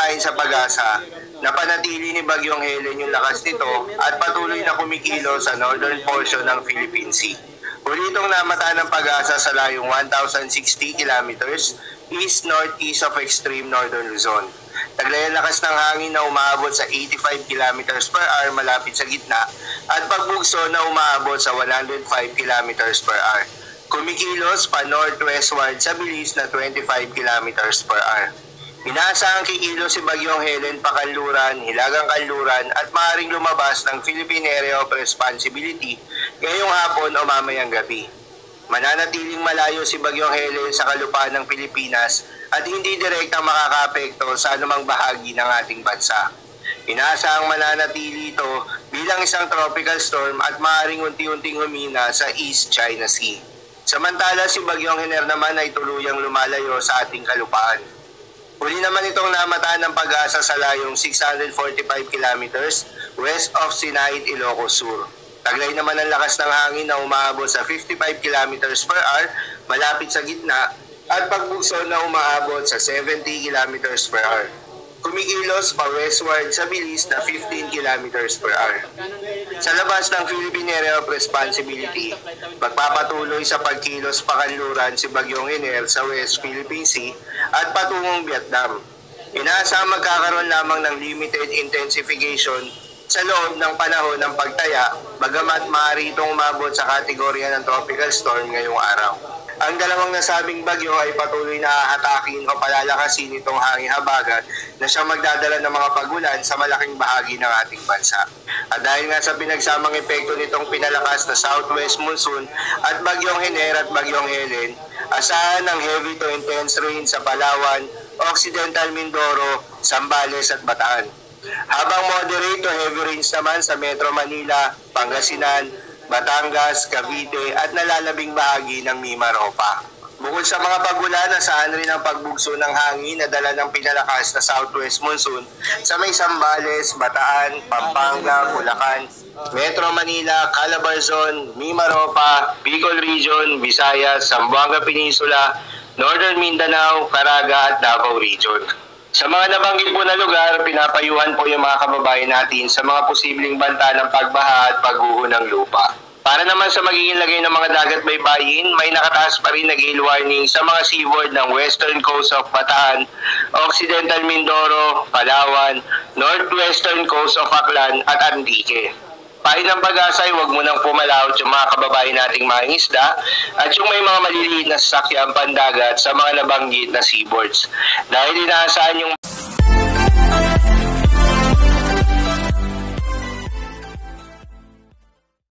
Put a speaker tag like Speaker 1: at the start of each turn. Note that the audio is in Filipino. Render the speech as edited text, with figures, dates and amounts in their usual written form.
Speaker 1: patayin sa pag-asa na panatili ni Bagyong Helen yung lakas nito at patuloy na kumikilo sa northern portion ng Philippine Sea. Huli itong namataan ng pag-asa sa layong 1,060 kilometers east-northeast of extreme northern Luzon. Taglay ang lakas ng hangin na umaabot sa 85 kilometers per hour malapit sa gitna at pagbugso na umaabot sa 105 kilometers per hour. Kumikilos pa northwestward sa bilis na 25 kilometers per hour. Inaasahang kikilos si Bagyong Helen pakanluran, hilagang kanluran at maaaring lumabas ng Philippine Area of Responsibility ngayong hapon o mamayang gabi. Mananatiling malayo si Bagyong Helen sa kalupaan ng Pilipinas at hindi direktang makakaapekto sa anumang bahagi ng ating bansa. Inaasahang mananatili ito bilang isang tropical storm at maaaring unti-unting humina sa East China Sea. Samantala si Bagyong Hener naman ay tuluyang lumalayo sa ating kalupaan. Huli naman itong namataan ng pag-asa sa layong 645 kilometers west of Sinait, Ilocos Sur. Taglay naman ang lakas ng hangin na umaabot sa 55 kilometers per hour malapit sa gitna at pagbugso na umaabot sa 70 kilometers per hour. Kumikilos pa westward sa bilis na 15 kilometers per hour. Sa labas ng Philippine Area of Responsibility, magpapatuloy sa pagkilos pakanluran si Bagyong Hener sa West Philippine Sea at patungong Vietnam. Inaasahang magkakaroon lamang ng limited intensification sa loob ng panahon ng pagtaya, bagamat maaari itong umabot sa kategorya ng tropical storm ngayong araw. Ang dalawang nasabing bagyo ay patuloy na hahatakin o palalakasin itong hangin habagat na siyang magdadala ng mga pagulan sa malaking bahagi ng ating bansa. At dahil nga sa pinagsamang epekto nitong pinalakas na southwest monsoon at Bagyong Hener at Bagyong Helen, asahan ng heavy to intense rain sa Palawan, Occidental Mindoro, Zambales at Bataan. Habang moderate to heavy rains naman sa Metro Manila, Pangasinan, Batangas, Cavite at nalalabing bahagi ng Mimaropa. Bukod sa mga pagulan, asahan rin ang pagbugso ng hangin na dala ng pinalakas na southwest monsoon sa may Zambales, Bataan, Pampanga, Bulacan, Metro Manila, Calabarzon, Mimaropa, Bicol Region, Visayas, Zamboanga Peninsula, Northern Mindanao, Caraga at Davao Region. Sa mga nabanggit po na lugar, pinapayuhan po yung mga kababayan natin sa mga posibleng banta ng pagbaha at pagguho ng lupa. Para naman sa magiging lagay ng mga dagat baybayin, may nakataas pa rin na gale warning sa mga seaboard ng western coast of Bataan, Occidental Mindoro, Palawan, northwestern coast of Aklan at Antique. Payo ng Pag-asa ay huwag mo nang pumalawot yung mga kababayan nating mga isda at yung may mga maliliit na sasakyan pandagat sa mga nabanggit na seaboards. Dahil inaasahan yung